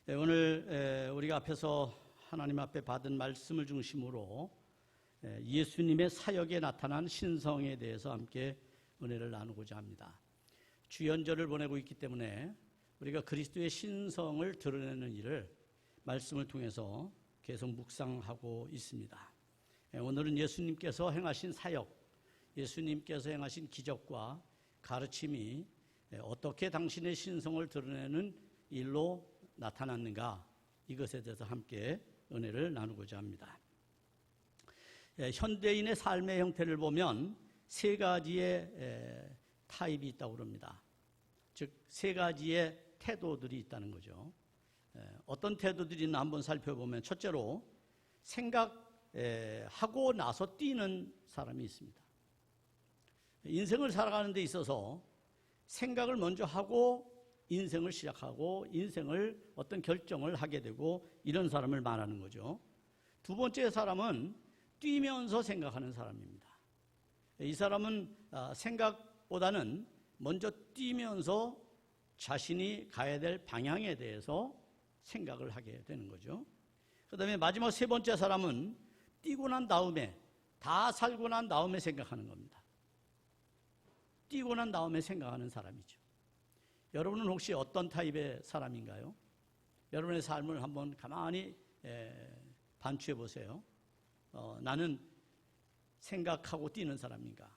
오늘 우리가 앞에서 하나님 앞에 받은 말씀을 중심으로 예수님의 사역에 나타난 신성에 대해서 함께 은혜를 나누고자 합니다. 주연절을 보내고 있기 때문에 우리가 그리스도의 신성을 드러내는 일을 말씀을 통해서 계속 묵상하고 있습니다. 오늘은 예수님께서 행하신 사역, 예수님께서 행하신 기적과 가르침이 어떻게 당신의 신성을 드러내는 일로 나타났는가, 이것에 대해서 함께 은혜를 나누고자 합니다. 현대인의 삶의 형태를 보면 세 가지의 타입이 있다고 합니다. 즉, 세 가지의 태도들이 있다는 거죠. 어떤 태도들이 있나 한번 살펴보면, 첫째로 생각하고 나서 뛰는 사람이 있습니다. 인생을 살아가는 데 있어서 생각을 먼저 하고 인생을 시작하고 인생을 어떤 결정을 하게 되고 이런 사람을 말하는 거죠. 두 번째 사람은 뛰면서 생각하는 사람입니다. 이 사람은 생각보다는 먼저 뛰면서 자신이 가야 될 방향에 대해서 생각을 하게 되는 거죠. 그 다음에 마지막 세 번째 사람은 뛰고 난 다음에, 다 살고 난 다음에 생각하는 겁니다. 뛰고 난 다음에 생각하는 사람이죠. 여러분은 혹시 어떤 타입의 사람인가요? 여러분의 삶을 한번 가만히 반추해 보세요. 나는 생각하고 뛰는 사람인가?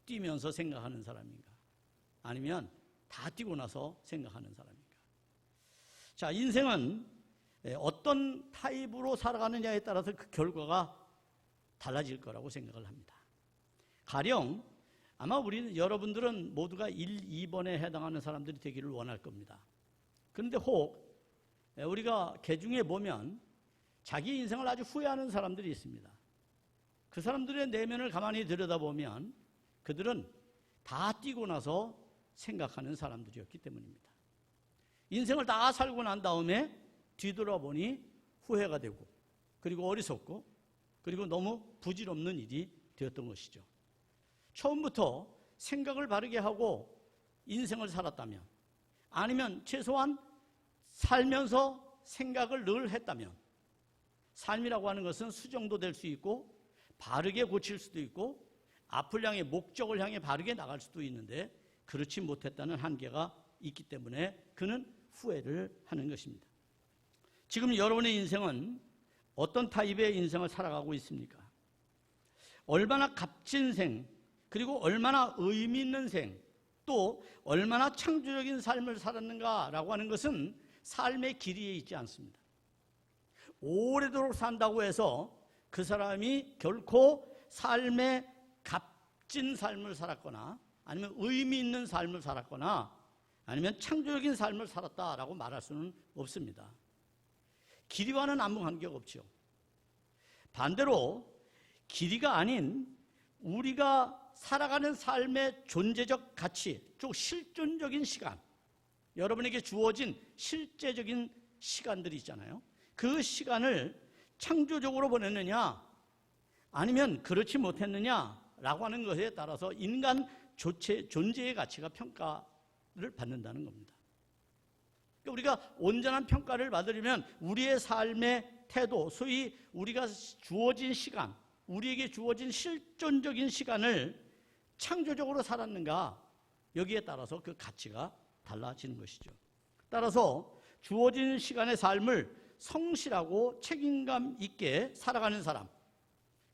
뛰면서 생각하는 사람인가? 아니면 다 뛰고 나서 생각하는 사람인가? 자, 인생은 어떤 타입으로 살아가느냐에 따라서 그 결과가 달라질 거라고 생각을 합니다. 가령 아마 여러분들은 모두가 1, 2번에 해당하는 사람들이 되기를 원할 겁니다. 그런데 혹 우리가 개중에 보면 자기 인생을 아주 후회하는 사람들이 있습니다. 그 사람들의 내면을 가만히 들여다보면 그들은 다 뛰고 나서 생각하는 사람들이었기 때문입니다. 인생을 다 살고 난 다음에 뒤돌아보니 후회가 되고, 그리고 어리석고, 그리고 너무 부질없는 일이 되었던 것이죠. 처음부터 생각을 바르게 하고 인생을 살았다면, 아니면 최소한 살면서 생각을 늘 했다면, 삶이라고 하는 것은 수정도 될 수 있고 바르게 고칠 수도 있고 앞을 향해, 목적을 향해 바르게 나갈 수도 있는데 그렇지 못했다는 한계가 있기 때문에 그는 후회를 하는 것입니다. 지금 여러분의 인생은 어떤 타입의 인생을 살아가고 있습니까? 얼마나 값진 생, 그리고 얼마나 의미 있는 생, 또 얼마나 창조적인 삶을 살았는가라고 하는 것은 삶의 길이에 있지 않습니다. 오래도록 산다고 해서 그 사람이 결코 삶의 값진 삶을 살았거나 아니면 의미 있는 삶을 살았거나 아니면 창조적인 삶을 살았다라고 말할 수는 없습니다. 길이와는 아무 관계가 없죠. 반대로 길이가 아닌 우리가 살아가는 삶의 존재적 가치, 쭉 실존적인 시간, 여러분에게 주어진 실제적인 시간들이 있잖아요. 그 시간을 창조적으로 보냈느냐 아니면 그렇지 못했느냐라고 하는 것에 따라서 인간 존재의 가치가 평가를 받는다는 겁니다. 그러니까 우리가 온전한 평가를 받으려면 우리의 삶의 태도, 소위 우리가 주어진 시간, 우리에게 주어진 실존적인 시간을 창조적으로 살았는가, 여기에 따라서 그 가치가 달라지는 것이죠. 따라서 주어진 시간의 삶을 성실하고 책임감 있게 살아가는 사람,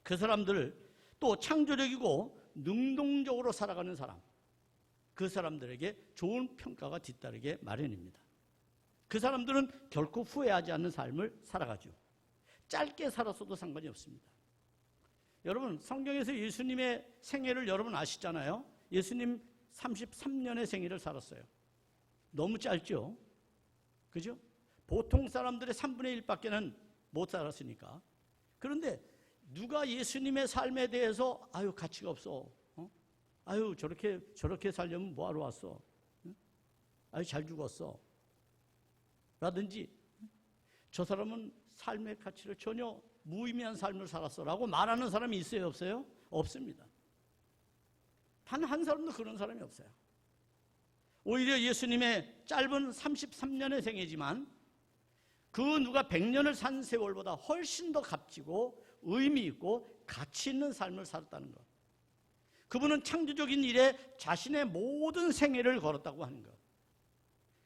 그 사람들, 또 창조적이고 능동적으로 살아가는 사람, 그 사람들에게 좋은 평가가 뒤따르게 마련입니다. 그 사람들은 결코 후회하지 않는 삶을 살아가죠. 짧게 살았어도 상관이 없습니다. 여러분, 성경에서 예수님의 생애를 여러분 아시잖아요. 예수님 33년의 생애를 살았어요. 너무 짧죠? 그죠? 보통 사람들의 3분의 1밖에는 못 살았으니까. 그런데 누가 예수님의 삶에 대해서 아유 가치가 없어, 아유 저렇게 살려면 뭐하러 왔어, 아유 잘 죽었어 라든지 저 사람은 삶의 가치를 전혀 무의미한 삶을 살았어 라고 말하는 사람이 있어요, 없어요? 없습니다. 단 한 사람도 그런 사람이 없어요. 오히려 예수님의 짧은 33년의 생애지만 그 누가 100년을 산 세월보다 훨씬 더 값지고 의미 있고 가치 있는 삶을 살았다는 것. 그분은 창조적인 일에 자신의 모든 생애를 걸었다고 하는 것.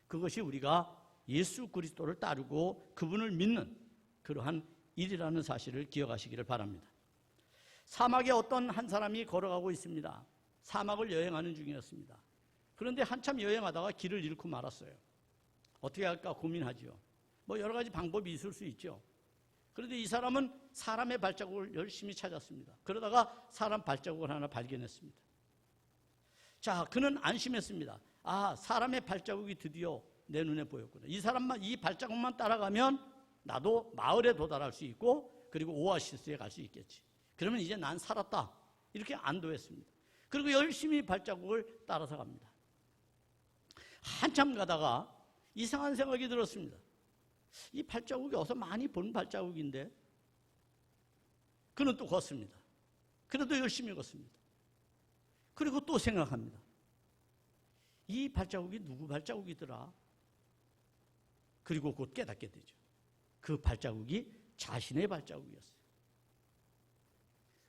그것이 우리가 예수 그리스도를 따르고 그분을 믿는 그러한 일이라는 사실을 기억하시기를 바랍니다. 사막에 어떤 한 사람이 걸어가고 있습니다. 사막을 여행하는 중이었습니다. 그런데 한참 여행하다가 길을 잃고 말았어요. 어떻게 할까 고민하지요. 여러 가지 방법이 있을 수 있죠. 그런데 이 사람은 사람의 발자국을 열심히 찾았습니다. 그러다가 사람 발자국을 하나 발견했습니다. 자, 그는 안심했습니다. 아, 사람의 발자국이 드디어 내 눈에 보였구나. 이 발자국만 따라가면 나도 마을에 도달할 수 있고 그리고 오아시스에 갈 수 있겠지. 그러면 이제 난 살았다. 이렇게 안도했습니다. 그리고 열심히 발자국을 따라서 갑니다. 한참 가다가 이상한 생각이 들었습니다. 이 발자국이 어디서 많이 본 발자국인데? 그는 또 걷습니다. 그래도 열심히 걷습니다. 그리고 또 생각합니다. 이 발자국이 누구 발자국이더라? 그리고 곧 깨닫게 되죠. 그 발자국이 자신의 발자국이었어요.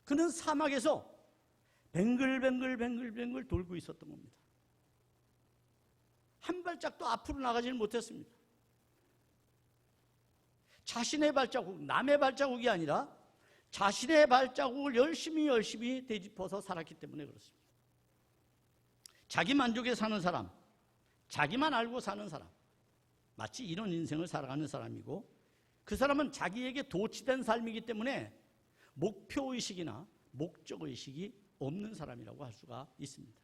그는 사막에서 뱅글뱅글 돌고 있었던 겁니다. 한 발짝도 앞으로 나가지는 못했습니다. 자신의 발자국, 남의 발자국이 아니라 자신의 발자국을 열심히 되짚어서 살았기 때문에 그렇습니다. 자기 만족에 사는 사람, 자기만 알고 사는 사람, 마치 이런 인생을 살아가는 사람이고 그 사람은 자기에게 도취된 삶이기 때문에 목표의식이나 목적의식이 없는 사람이라고 할 수가 있습니다.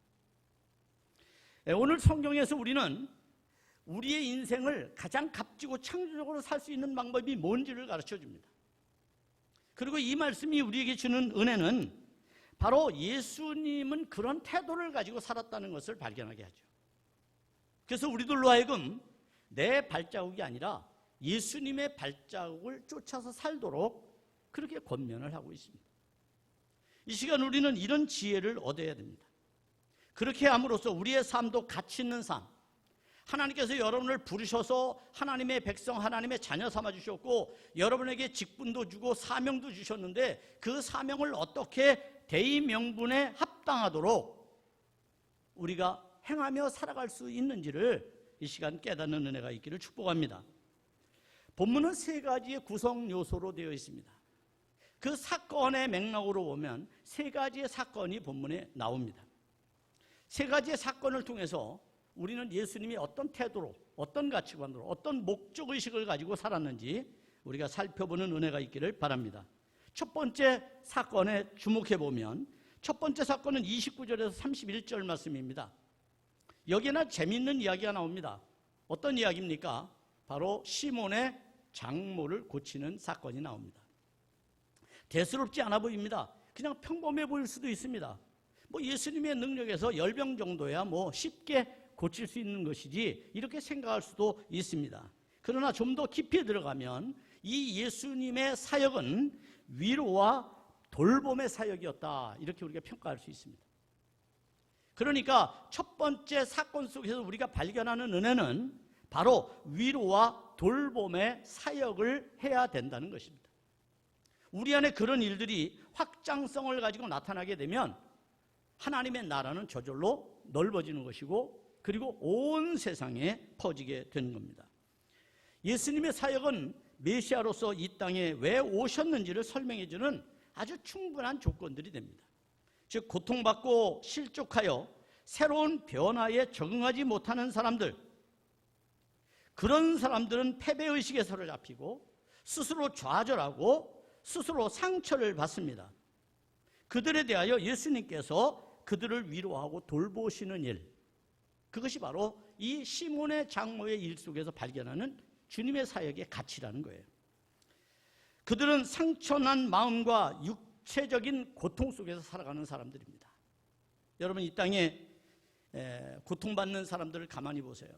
오늘 성경에서 우리는 우리의 인생을 가장 값지고 창조적으로 살 수 있는 방법이 뭔지를 가르쳐 줍니다. 그리고 이 말씀이 우리에게 주는 은혜는 바로 예수님은 그런 태도를 가지고 살았다는 것을 발견하게 하죠. 그래서 우리들로 하여금 내 발자국이 아니라 예수님의 발자국을 쫓아서 살도록 그렇게 권면을 하고 있습니다. 이 시간 우리는 이런 지혜를 얻어야 됩니다. 그렇게 함으로써 우리의 삶도 가치 있는 삶, 하나님께서 여러분을 부르셔서 하나님의 백성, 하나님의 자녀 삼아 주셨고 여러분에게 직분도 주고 사명도 주셨는데 그 사명을 어떻게 대의 명분에 합당하도록 우리가 행하며 살아갈 수 있는지를 이 시간 깨닫는 은혜가 있기를 축복합니다. 본문은 세 가지의 구성 요소로 되어 있습니다. 그 사건의 맥락으로 보면 세 가지의 사건이 본문에 나옵니다. 세 가지의 사건을 통해서 우리는 예수님이 어떤 태도로, 어떤 가치관으로, 어떤 목적의식을 가지고 살았는지 우리가 살펴보는 은혜가 있기를 바랍니다. 첫 번째 사건에 주목해보면 첫 번째 사건은 29절에서 31절 말씀입니다. 여기에나 재미있는 이야기가 나옵니다. 어떤 이야기입니까? 바로 시몬의 장모를 고치는 사건이 나옵니다. 대수롭지 않아 보입니다. 그냥 평범해 보일 수도 있습니다. 예수님의 능력에서 열병 정도야 쉽게 고칠 수 있는 것이지 이렇게 생각할 수도 있습니다. 그러나 좀 더 깊이 들어가면 이 예수님의 사역은 위로와 돌봄의 사역이었다 이렇게 우리가 평가할 수 있습니다. 그러니까 첫 번째 사건 속에서 우리가 발견하는 은혜는 바로 위로와 돌봄의 사역을 해야 된다는 것입니다. 우리 안에 그런 일들이 확장성을 가지고 나타나게 되면 하나님의 나라는 저절로 넓어지는 것이고 그리고 온 세상에 퍼지게 되는 겁니다. 예수님의 사역은 메시아로서 이 땅에 왜 오셨는지를 설명해 주는 아주 충분한 조건들이 됩니다. 즉 고통받고 실족하여 새로운 변화에 적응하지 못하는 사람들, 그런 사람들은 패배의식에 사로잡히고 스스로 좌절하고 스스로 상처를 받습니다. 그들에 대하여 예수님께서 그들을 위로하고 돌보시는 일, 그것이 바로 이 시몬의 장모의 일 속에서 발견하는 주님의 사역의 가치라는 거예요. 그들은 상처난 마음과 육체적인 고통 속에서 살아가는 사람들입니다. 여러분 이 땅에 고통받는 사람들을 가만히 보세요.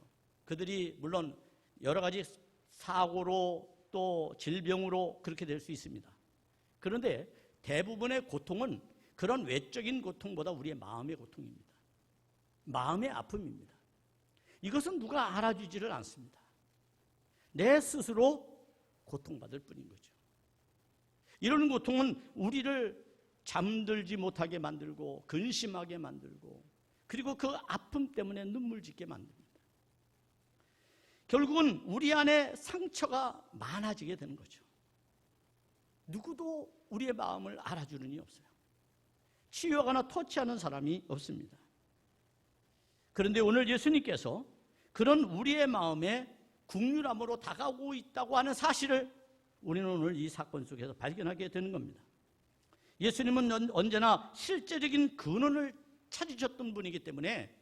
그들이 물론 여러 가지 사고로 또 질병으로 그렇게 될 수 있습니다. 그런데 대부분의 고통은 그런 외적인 고통보다 우리의 마음의 고통입니다. 마음의 아픔입니다. 이것은 누가 알아주지를 않습니다. 내 스스로 고통받을 뿐인 거죠. 이런 고통은 우리를 잠들지 못하게 만들고 근심하게 만들고 그리고 그 아픔 때문에 눈물 짓게 만듭니다. 결국은 우리 안에 상처가 많아지게 되는 거죠. 누구도 우리의 마음을 알아주는 이 없어요. 치유하거나 터치하는 사람이 없습니다. 그런데 오늘 예수님께서 그런 우리의 마음에 국률함으로 다가오고 있다고 하는 사실을 우리는 오늘 이 사건 속에서 발견하게 되는 겁니다. 예수님은 언제나 실제적인 근원을 찾으셨던 분이기 때문에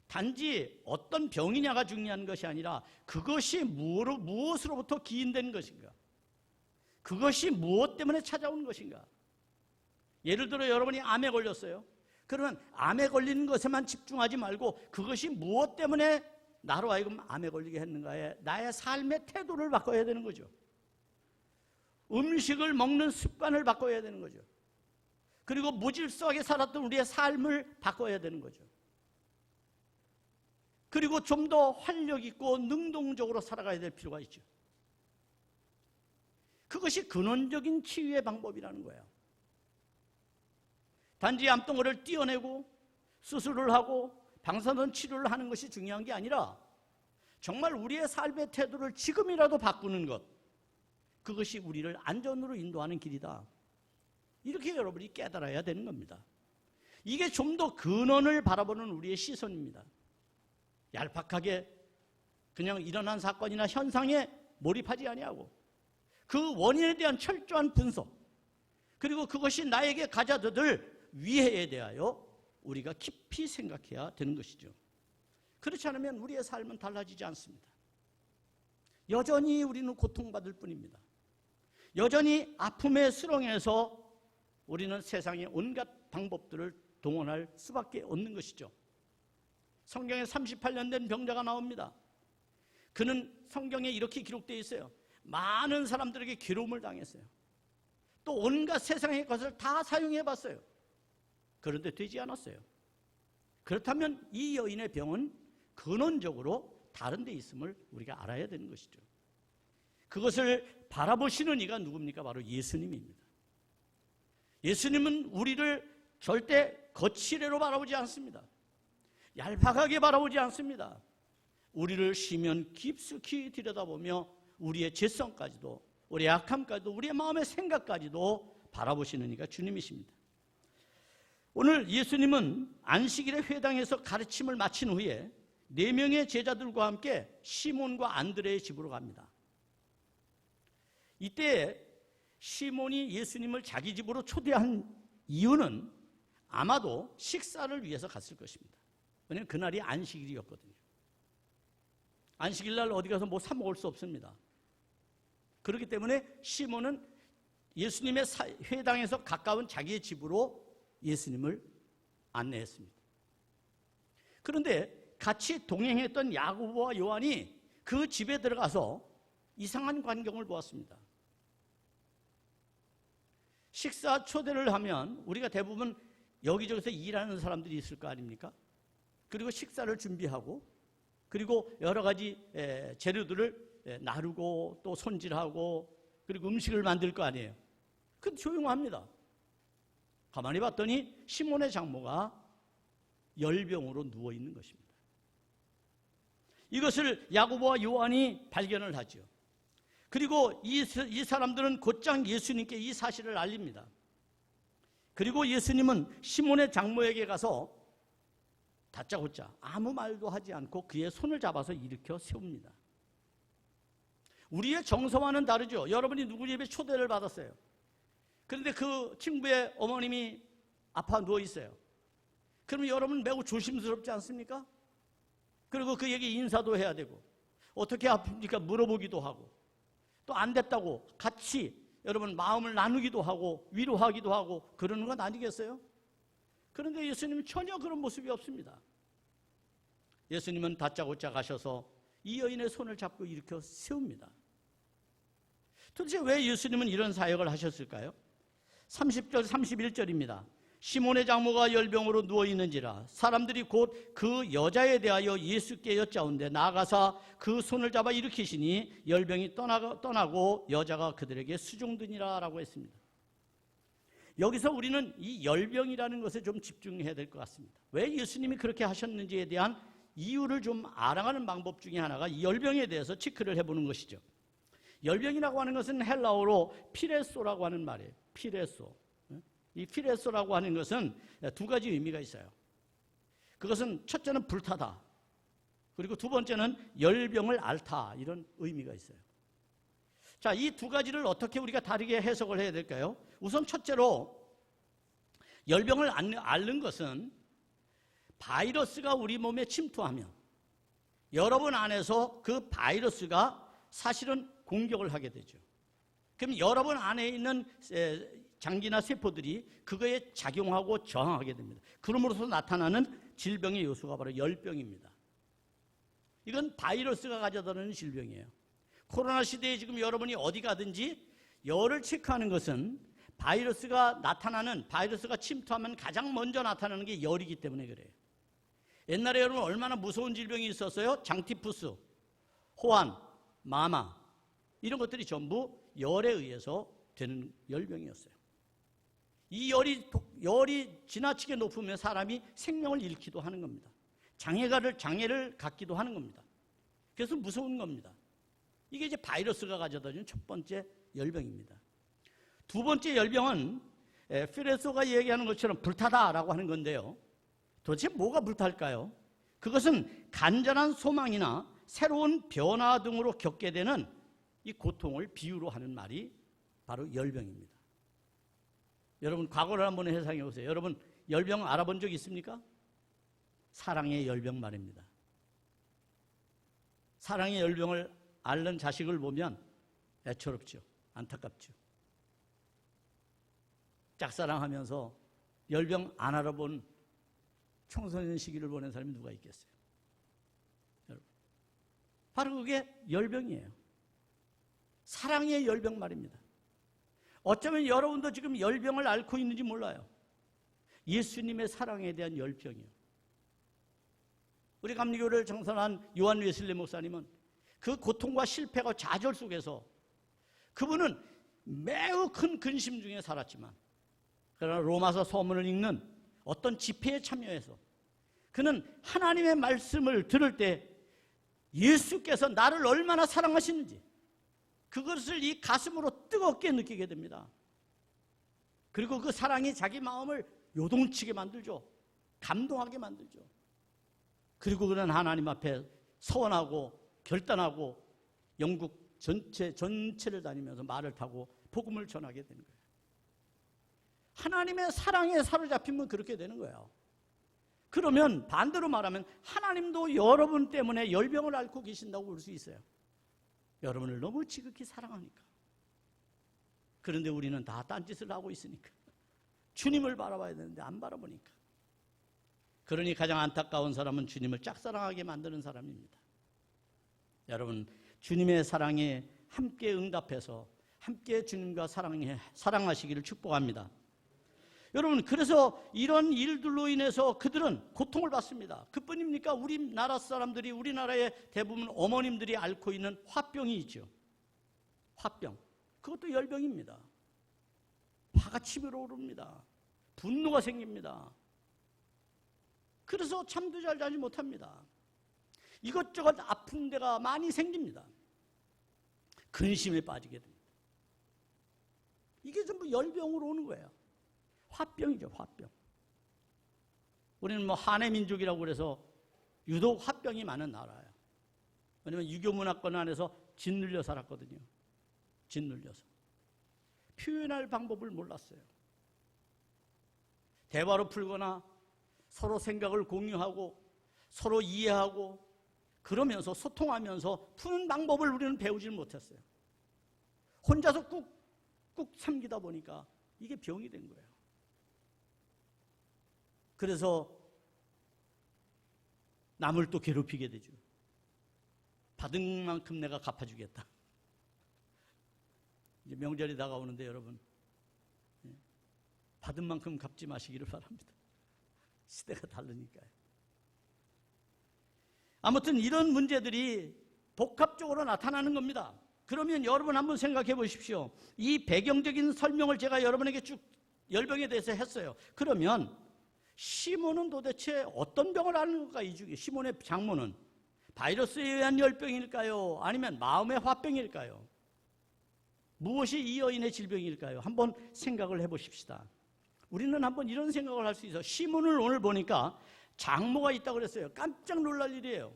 단지 어떤 병이냐가 중요한 것이 아니라 그것이 무엇으로부터 기인된 것인가, 그것이 무엇 때문에 찾아온 것인가. 예를 들어 여러분이 암에 걸렸어요. 그러면 암에 걸리는 것에만 집중하지 말고 그것이 무엇 때문에 나로 하여금 암에 걸리게 했는가에 나의 삶의 태도를 바꿔야 되는 거죠. 음식을 먹는 습관을 바꿔야 되는 거죠. 그리고 무질서하게 살았던 우리의 삶을 바꿔야 되는 거죠. 그리고 좀 더 활력 있고 능동적으로 살아가야 될 필요가 있죠. 그것이 근원적인 치유의 방법이라는 거예요. 단지 암덩어리를 띄어내고 수술을 하고 방사선 치료를 하는 것이 중요한 게 아니라 정말 우리의 삶의 태도를 지금이라도 바꾸는 것, 그것이 우리를 안전으로 인도하는 길이다. 이렇게 여러분이 깨달아야 되는 겁니다. 이게 좀 더 근원을 바라보는 우리의 시선입니다. 얄팍하게 그냥 일어난 사건이나 현상에 몰입하지 아니하고 그 원인에 대한 철저한 분석, 그리고 그것이 나에게 가져다 줄 위해에 대하여 우리가 깊이 생각해야 되는 것이죠. 그렇지 않으면 우리의 삶은 달라지지 않습니다. 여전히 우리는 고통받을 뿐입니다. 여전히 아픔의 수렁에서 우리는 세상의 온갖 방법들을 동원할 수밖에 없는 것이죠. 성경에 38년 된 병자가 나옵니다. 그는 성경에 이렇게 기록되어 있어요. 많은 사람들에게 괴로움을 당했어요. 또 온갖 세상의 것을 다 사용해 봤어요. 그런데 되지 않았어요. 그렇다면 이 여인의 병은 근원적으로 다른 데 있음을 우리가 알아야 되는 것이죠. 그것을 바라보시는 이가 누굽니까? 바로 예수님입니다. 예수님은 우리를 절대 거칠애로 바라보지 않습니다. 얄팍하게 바라보지 않습니다. 우리를 시면 깊숙이 들여다보며 우리의 죄성까지도, 우리의 약함까지도, 우리의 마음의 생각까지도 바라보시는 이가 주님이십니다. 오늘 예수님은 안식일에 회당에서 가르침을 마친 후에 4명의 제자들과 함께 시몬과 안드레의 집으로 갑니다. 이때 시몬이 예수님을 자기 집으로 초대한 이유는 아마도 식사를 위해서 갔을 것입니다. 왜냐하면 그날이 안식일이었거든요. 안식일날 어디 가서 뭐 사 먹을 수 없습니다. 그렇기 때문에 시몬은 예수님의 회당에서 가까운 자기의 집으로 예수님을 안내했습니다. 그런데 같이 동행했던 야고보와 요한이 그 집에 들어가서 이상한 광경을 보았습니다. 식사 초대를 하면 우리가 대부분 여기저기서 일하는 사람들이 있을 거 아닙니까? 그리고 식사를 준비하고 그리고 여러 가지 재료들을 나르고 또 손질하고 그리고 음식을 만들 거 아니에요. 그건 조용합니다. 가만히 봤더니 시몬의 장모가 열병으로 누워 있는 것입니다. 이것을 야고보와 요한이 발견을 하죠. 그리고 이 사람들은 곧장 예수님께 이 사실을 알립니다. 그리고 예수님은 시몬의 장모에게 가서 다짜고짜 아무 말도 하지 않고 그의 손을 잡아서 일으켜 세웁니다. 우리의 정서와는 다르죠. 여러분이 누구 집에 초대를 받았어요. 그런데 그 친구의 어머님이 아파 누워 있어요. 그러면 여러분 매우 조심스럽지 않습니까? 그리고 그에게 인사도 해야 되고 어떻게 아픕니까? 물어보기도 하고 또 안 됐다고 같이 여러분 마음을 나누기도 하고 위로하기도 하고 그러는 건 아니겠어요? 그런데 예수님은 전혀 그런 모습이 없습니다. 예수님은 다짜고짜 가셔서 이 여인의 손을 잡고 일으켜 세웁니다. 도대체 왜 예수님은 이런 사역을 하셨을까요? 30절 31절입니다. 시몬의 장모가 열병으로 누워 있는지라 사람들이 곧 그 여자에 대하여 예수께 여짜온데 나아가사 그 손을 잡아 일으키시니 열병이 떠나고 여자가 그들에게 수종드니라 라고 했습니다. 여기서 우리는 이 열병이라는 것에 좀 집중해야 될 것 같습니다. 왜 예수님이 그렇게 하셨는지에 대한 이유를 좀 알아가는 방법 중에 하나가 이 열병에 대해서 체크를 해보는 것이죠. 열병이라고 하는 것은 헬라어로 피레소라고 하는 말이에요. 피레소. 이 피레소라고 하는 것은 두 가지 의미가 있어요. 그것은 첫째는 불타다. 그리고 두 번째는 열병을 앓다. 이런 의미가 있어요. 자, 이 두 가지를 어떻게 우리가 다르게 해석을 해야 될까요? 우선 첫째로 열병을 앓는 것은 바이러스가 우리 몸에 침투하면 여러분 안에서 그 바이러스가 사실은 공격을 하게 되죠. 그럼 여러분 안에 있는 장기나 세포들이 그거에 작용하고 저항하게 됩니다. 그러므로서 나타나는 질병의 요소가 바로 열병입니다. 이건 바이러스가 가져다주는 질병이에요. 코로나 시대에 지금 여러분이 어디 가든지 열을 체크하는 것은 바이러스가 침투하면 가장 먼저 나타나는 게 열이기 때문에 그래요. 옛날에 여러분 얼마나 무서운 질병이 있었어요? 장티푸스, 호환, 마마 이런 것들이 전부 열에 의해서 되는 열병이었어요. 이 열이 지나치게 높으면 사람이 생명을 잃기도 하는 겁니다. 장애를 갖기도 하는 겁니다. 그래서 무서운 겁니다. 이게 이제 바이러스가 가져다주는 첫 번째 열병입니다. 두 번째 열병은 피레소가 얘기하는 것처럼 불타다라고 하는 건데요. 도대체 뭐가 불탈까요? 그것은 간절한 소망이나 새로운 변화 등으로 겪게 되는 이 고통을 비유로 하는 말이 바로 열병입니다. 여러분 과거를 한번 회상해 보세요. 여러분 열병 알아본 적 있습니까? 사랑의 열병 말입니다. 사랑의 열병을 앓는 자식을 보면 애처롭죠. 안타깝죠. 짝사랑하면서 열병 안 알아본 청소년 시기를 보낸 사람이 누가 있겠어요? 여러분, 바로 그게 열병이에요. 사랑의 열병 말입니다. 어쩌면 여러분도 지금 열병을 앓고 있는지 몰라요. 예수님의 사랑에 대한 열병이요. 우리 감리교를 창설한 요한 웨슬리 목사님은 그 고통과 실패와 좌절 속에서 그분은 매우 큰 근심 중에 살았지만 그러나 로마서 서문을 읽는 어떤 집회에 참여해서 그는 하나님의 말씀을 들을 때 예수께서 나를 얼마나 사랑하시는지 그것을 이 가슴으로 뜨겁게 느끼게 됩니다. 그리고 그 사랑이 자기 마음을 요동치게 만들죠. 감동하게 만들죠. 그리고 그는 하나님 앞에 서원하고 결단하고 영국 전체를 다니면서 말을 타고 복음을 전하게 되는 거예요. 하나님의 사랑에 사로잡히면 그렇게 되는 거예요. 그러면 반대로 말하면 하나님도 여러분 때문에 열병을 앓고 계신다고 볼 수 있어요. 여러분을 너무 지극히 사랑하니까. 그런데 우리는 다 딴짓을 하고 있으니까. 주님을 바라봐야 되는데 안 바라보니까. 그러니 가장 안타까운 사람은 주님을 짝사랑하게 만드는 사람입니다. 여러분, 주님의 사랑에 함께 응답해서 함께 주님과 사랑하시기를 축복합니다. 여러분, 그래서 이런 일들로 인해서 그들은 고통을 받습니다. 그뿐입니까? 우리나라 사람들이, 우리나라의 대부분 어머님들이 앓고 있는 화병이 있죠. 화병. 그것도 열병입니다. 화가 치밀어 오릅니다. 분노가 생깁니다. 그래서 잠도 잘 자지 못합니다. 이것저것 아픈 데가 많이 생깁니다. 근심에 빠지게 됩니다. 이게 전부 열병으로 오는 거예요. 화병이죠, 화병. 우리는 뭐 한해민족이라고 그래서 유독 화병이 많은 나라예요. 왜냐하면 유교 문화권 안에서 짓눌려 살았거든요. 짓눌려서. 표현할 방법을 몰랐어요. 대화로 풀거나 서로 생각을 공유하고 서로 이해하고 그러면서 소통하면서 푸는 방법을 우리는 배우질 못했어요. 혼자서 꾹꾹 삼기다 보니까 이게 병이 된 거예요. 그래서 남을 또 괴롭히게 되죠. 받은 만큼 내가 갚아주겠다. 이제 명절이 다가오는데 여러분, 받은 만큼 갚지 마시기를 바랍니다. 시대가 다르니까요. 아무튼 이런 문제들이 복합적으로 나타나는 겁니다. 그러면 여러분 한번 생각해 보십시오. 이 배경적인 설명을 제가 여러분에게 쭉 열병에 대해서 했어요. 그러면 시몬은 도대체 어떤 병을 앓는 걸까? 이 중에 시몬의 장모는 바이러스에 의한 열병일까요? 아니면 마음의 화병일까요? 무엇이 이 여인의 질병일까요? 한번 생각을 해보십시다. 우리는 한번 이런 생각을 할 수 있어요. 시몬을 오늘 보니까 장모가 있다고 그랬어요. 깜짝 놀랄 일이에요.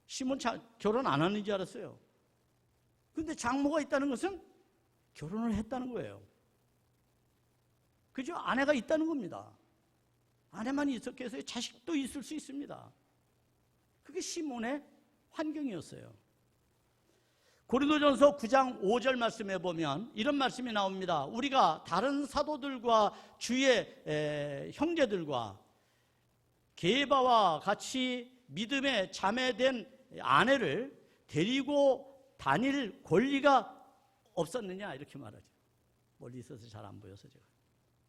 시몬 결혼 안 하는 줄 알았어요. 그런데 장모가 있다는 것은 결혼을 했다는 거예요. 그죠? 아내가 있다는 겁니다. 아내만 있었게 해서 자식도 있을 수 있습니다. 그게 시몬의 환경이었어요. 고린도전서 9장 5절 말씀에 보면 이런 말씀이 나옵니다. 우리가 다른 사도들과 주의 형제들과 게바와 같이 믿음에 자매된 아내를 데리고 다닐 권리가 없었느냐 이렇게 말하죠. 멀리 있어서 잘 안 보여서 제가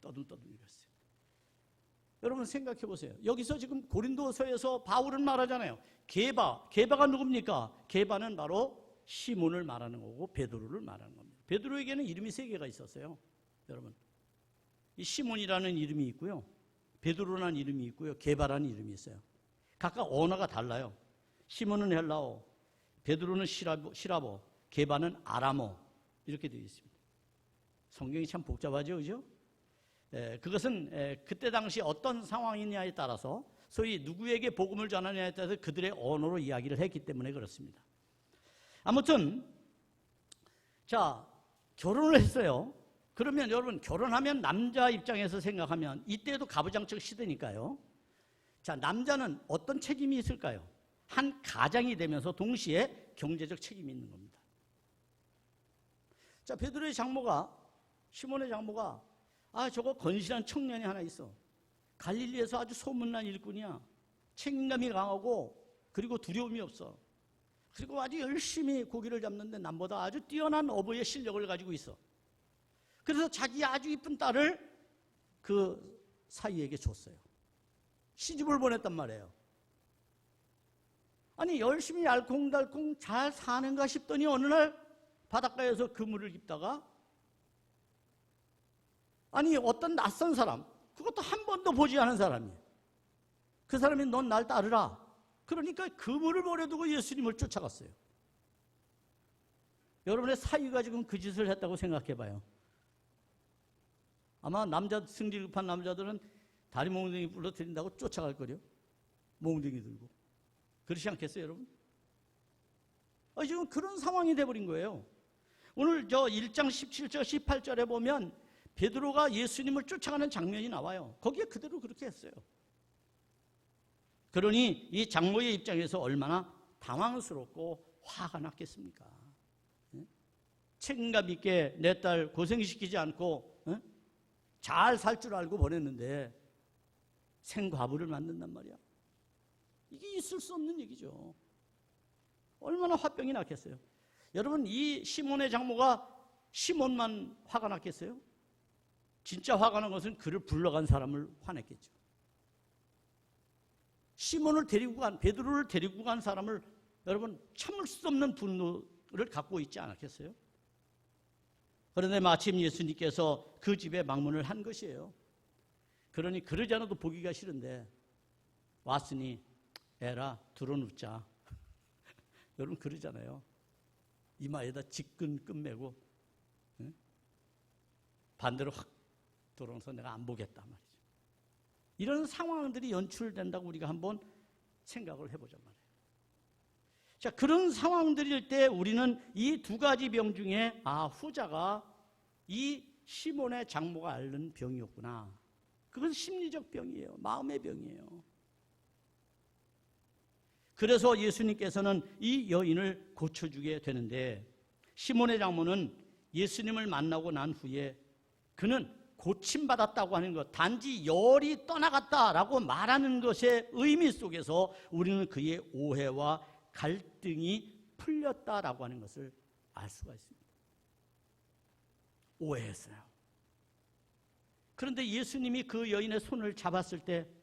떠듬떠듬 읽었어요. 여러분 생각해 보세요. 여기서 지금 고린도서에서 바울은 말하잖아요. 게바가 누굽니까? 게바는 바로 시몬을 말하는 거고 베드로를 말하는 겁니다. 베드로에게는 이름이 3개가 있었어요. 여러분 이 시몬이라는 이름이 있고요, 베드로라는 이름이 있고요, 게바라는 이름이 있어요. 각각 언어가 달라요. 시몬은 헬라어, 베드로는 시라보, 게바는 아람어 이렇게 되어 있습니다. 성경이 참 복잡하죠, 그죠? 그것은 그때 당시 어떤 상황이냐에 따라서 소위 누구에게 복음을 전하느냐에 따라서 그들의 언어로 이야기를 했기 때문에 그렇습니다. 아무튼 자 결혼을 했어요. 그러면 여러분 결혼하면 남자 입장에서 생각하면 이때도 가부장적 시대니까요. 자 남자는 어떤 책임이 있을까요? 한 가장이 되면서 동시에 경제적 책임이 있는 겁니다. 자 베드로의 장모가 시몬의 장모가 저거 건실한 청년이 하나 있어. 갈릴리에서 아주 소문난 일꾼이야. 책임감이 강하고 그리고 두려움이 없어. 그리고 아주 열심히 고기를 잡는데 남보다 아주 뛰어난 어부의 실력을 가지고 있어. 그래서 자기 아주 이쁜 딸을 그 사이에게 줬어요. 시집을 보냈단 말이에요. 아니 열심히 알콩달콩 잘 사는가 싶더니 어느 날 바닷가에서 그물을 입다가 아니 어떤 낯선 사람, 그것도 한 번도 보지 않은 사람이에요. 그 사람이 넌 날 따르라. 그러니까 그물을 버려두고 예수님을 쫓아갔어요. 여러분의 사위가 지금 그 짓을 했다고 생각해봐요. 아마 승질 급한 남자들은 다리 몽둥이 불러들인다고 쫓아갈 거요. 몽둥이 들고. 그렇지 않겠어요, 여러분? 지금 그런 상황이 돼버린 거예요. 오늘 저 1장 17절 18절에 보면 베드로가 예수님을 쫓아가는 장면이 나와요. 거기에 그대로 그렇게 했어요. 그러니 이 장모의 입장에서 얼마나 당황스럽고 화가 났겠습니까? 책임감 있게 내 딸 고생시키지 않고 잘 살 줄 알고 보냈는데 생과부를 만든단 말이야. 이게 있을 수 없는 얘기죠. 얼마나 화병이 났겠어요. 여러분 이 시몬의 장모가 시몬만 화가 났겠어요? 진짜 화가 난 것은 그를 불러간 사람을 화냈겠죠. 시몬을 데리고 간, 베드로를 데리고 간 사람을 여러분 참을 수 없는 분노를 갖고 있지 않았겠어요? 그런데 마침 예수님께서 그 집에 방문을 한 것이에요. 그러니 그러지 않아도 보기가 싫은데 왔으니 애라 들어눕자. 여러분 그러잖아요. 이마에다 직근 끝매고 반대로 확 들어오면서 내가 안 보겠다 말이죠. 이런 상황들이 연출된다고 우리가 한번 생각을 해보자 말이에요. 자, 그런 상황들일 때 우리는 이 2가지 병 중에 후자가 이 시몬의 장모가 앓는 병이었구나. 그건 심리적 병이에요. 마음의 병이에요. 그래서 예수님께서는 이 여인을 고쳐주게 되는데 시몬의 장모는 예수님을 만나고 난 후에 그는 고침받았다고 하는 것, 단지 열이 떠나갔다라고 말하는 것의 의미 속에서 우리는 그의 오해와 갈등이 풀렸다라고 하는 것을 알 수가 있습니다. 오해했어요. 그런데 예수님이 그 여인의 손을 잡았을 때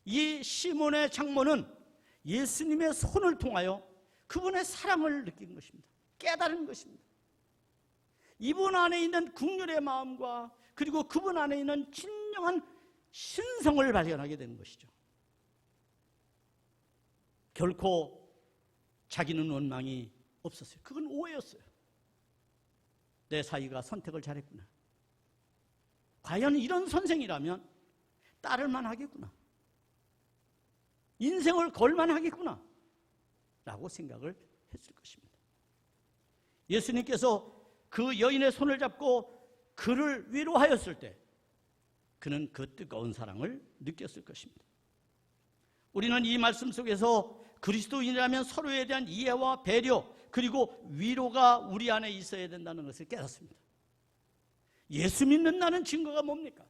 이 시몬의 장모는 예수님의 손을 통하여 그분의 사랑을 느낀 것입니다. 깨달은 것입니다. 이분 안에 있는 국률의 마음과 그리고 그분 안에 있는 진정한 신성을 발견하게 되는 것이죠. 결코 자기는 원망이 없었어요. 그건 오해였어요. 내 사위가 선택을 잘했구나. 과연 이런 선생이라면 따를만 하겠구나. 인생을 걸만 하겠구나 라고 생각을 했을 것입니다. 예수님께서 그 여인의 손을 잡고 그를 위로하였을 때 그는 그 뜨거운 사랑을 느꼈을 것입니다. 우리는 이 말씀 속에서 그리스도인이라면 서로에 대한 이해와 배려 그리고 위로가 우리 안에 있어야 된다는 것을 깨닫습니다. 예수 믿는다는 증거가 뭡니까?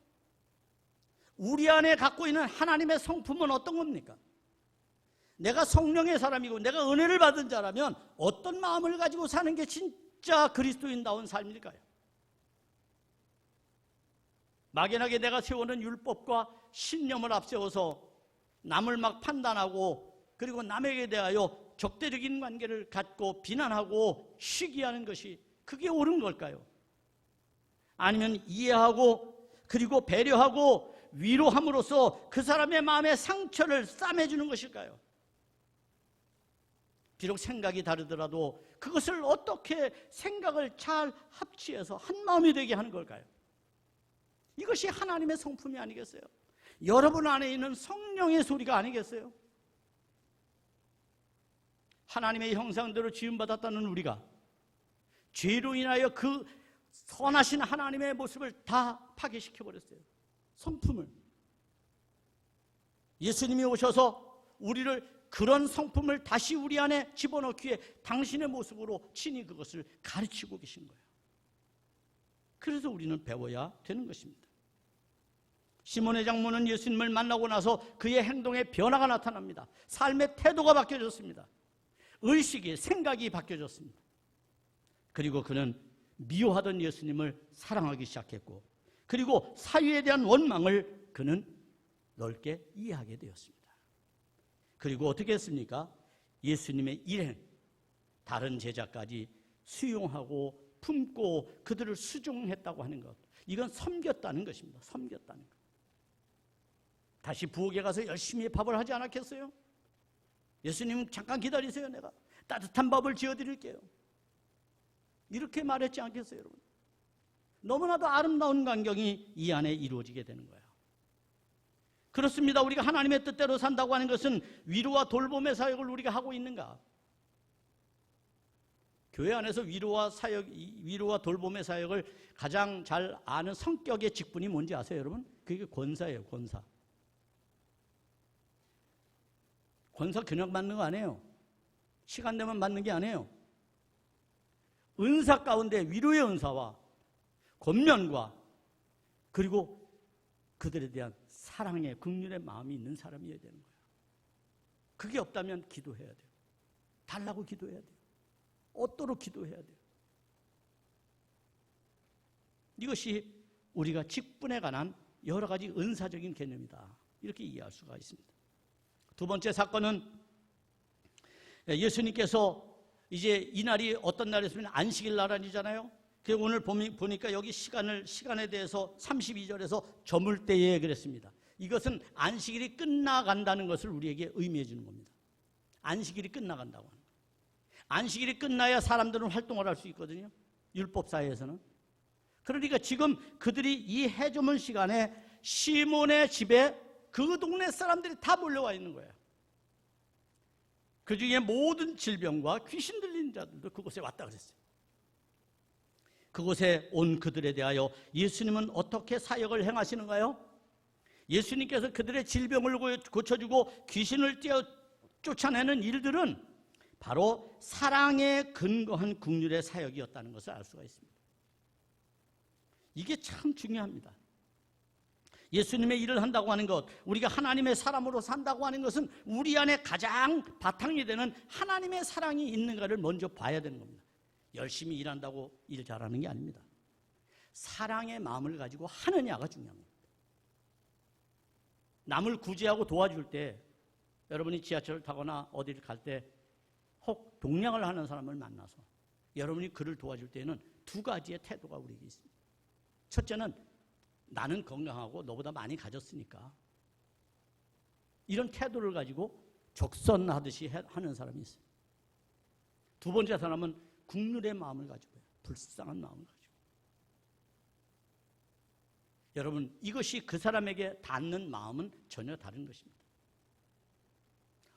우리 안에 갖고 있는 하나님의 성품은 어떤 겁니까? 내가 성령의 사람이고 내가 은혜를 받은 자라면 어떤 마음을 가지고 사는 게 진짜 그리스도인다운 삶일까요? 막연하게 내가 세우는 율법과 신념을 앞세워서 남을 막 판단하고 그리고 남에게 대하여 적대적인 관계를 갖고 비난하고 시기하는 것이 그게 옳은 걸까요? 아니면 이해하고 그리고 배려하고 위로함으로써 그 사람의 마음의 상처를 싸매주는 것일까요? 비록 생각이 다르더라도 그것을 어떻게 생각을 잘 합치해서 한 마음이 되게 하는 걸까요? 이것이 하나님의 성품이 아니겠어요? 여러분 안에 있는 성령의 소리가 아니겠어요? 하나님의 형상대로 지음받았다는 우리가 죄로 인하여 그 선하신 하나님의 모습을 다 파괴시켜버렸어요. 성품을. 예수님이 오셔서 우리를 그런 성품을 다시 우리 안에 집어넣기에 당신의 모습으로 친히 그것을 가르치고 계신 거예요. 그래서 우리는 배워야 되는 것입니다. 시몬의 장모는 예수님을 만나고 나서 그의 행동에 변화가 나타납니다. 삶의 태도가 바뀌어졌습니다. 의식이, 생각이 바뀌어졌습니다. 그리고 그는 미워하던 예수님을 사랑하기 시작했고 그리고 사유에 대한 원망을 그는 넓게 이해하게 되었습니다. 그리고 어떻게 했습니까? 예수님의 일행, 다른 제자까지 수용하고 품고 그들을 수종했다고 하는 것, 이건 섬겼다는 것입니다. 섬겼다는 것. 다시 부엌에 가서 열심히 밥을 하지 않았겠어요? 예수님 잠깐 기다리세요. 내가 따뜻한 밥을 지어드릴게요. 이렇게 말했지 않겠어요, 여러분? 너무나도 아름다운 광경이 이 안에 이루어지게 되는 거예요. 그렇습니다. 우리가 하나님의 뜻대로 산다고 하는 것은 위로와 돌봄의 사역을 우리가 하고 있는가? 교회 안에서 위로와 돌봄의 사역을 가장 잘 아는 성격의 직분이 뭔지 아세요, 여러분? 그게 권사예요, 권사. 권사 그냥 받는 거 아니에요. 시간 되면 받는 게 아니에요. 은사 가운데 위로의 은사와 권면과 그리고 그들에 대한 사랑의 긍휼의 마음이 있는 사람이어야 되는 거예요. 그게 없다면 기도해야 돼요. 달라고 기도해야 돼요. 얻도록 기도해야 돼요. 이것이 우리가 직분에 관한 여러 가지 은사적인 개념이다. 이렇게 이해할 수가 있습니다. 두 번째 사건은 예수님께서 이제 이날이 어떤 날이었으면 안식일 날 아니잖아요. 오늘 보니까 여기 시간에 대해서 32절에서 저물 때에 그랬습니다. 이것은 안식일이 끝나간다는 것을 우리에게 의미해 주는 겁니다. 안식일이 끝나간다고 하는 거예요. 안식일이 끝나야 사람들은 활동을 할 수 있거든요. 율법사회에서는. 그러니까 지금 그들이 이 해저문 시간에 시몬의 집에 그 동네 사람들이 다 몰려와 있는 거예요. 그 중에 모든 질병과 귀신 들린 자들도 그곳에 왔다 그랬어요. 그곳에 온 그들에 대하여 예수님은 어떻게 사역을 행하시는가요? 예수님께서 그들의 질병을 고쳐주고 귀신을 쫓아내는 일들은 바로 사랑에 근거한 긍휼의 사역이었다는 것을 알 수가 있습니다. 이게 참 중요합니다. 예수님의 일을 한다고 하는 것, 우리가 하나님의 사람으로 산다고 하는 것은 우리 안에 가장 바탕이 되는 하나님의 사랑이 있는가를 먼저 봐야 되는 겁니다. 열심히 일한다고 일 잘하는 게 아닙니다. 사랑의 마음을 가지고 하느냐가 중요한 겁니다. 남을 구제하고 도와줄 때, 여러분이 지하철을 타거나 어디를 갈 때 혹 동냥을 하는 사람을 만나서 여러분이 그를 도와줄 때에는 두 가지의 태도가 우리에게 있습니다. 첫째는 나는 건강하고 너보다 많이 가졌으니까, 이런 태도를 가지고 적선하듯이 하는 사람이 있어요. 두 번째 사람은 국률의 마음을 가지고요. 불쌍한 마음을 가지고. 여러분, 이것이 그 사람에게 닿는 마음은 전혀 다른 것입니다.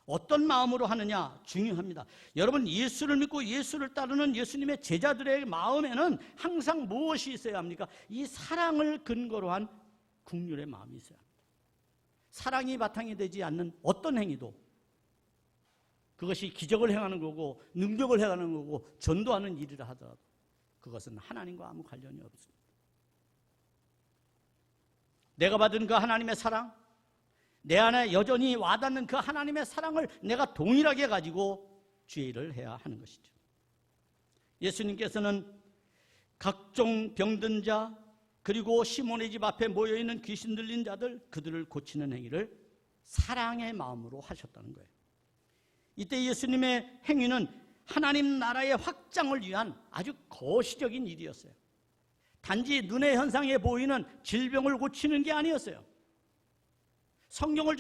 어떤 마음으로 하느냐 중요합니다. 여러분, 예수를 믿고 예수를 따르는 예수님의 제자들의 마음에는 항상 무엇이 있어야 합니까? 이 사랑을 근거로 한 국률의 마음이 있어야 합니다. 사랑이 바탕이 되지 않는 어떤 행위도, 그것이 기적을 행하는 거고 능력을 행하는 거고 전도하는 일이라 하더라도 그것은 하나님과 아무 관련이 없습니다. 내가 받은 그 하나님의 사랑, 내 안에 여전히 와닿는 그 하나님의 사랑을 내가 동일하게 가지고 주의 일을 해야 하는 것이죠. 예수님께서는 각종 병든 자, 그리고 시몬의 집 앞에 모여있는 귀신 들린 자들, 그들을 고치는 행위를 사랑의 마음으로 하셨다는 거예요. 이때 예수님의 행위는 하나님 나라의 확장을 위한 아주 거시적인 일이었어요. 단지 눈의 현상에 보이는 질병을 고치는 게 아니었어요. 성경을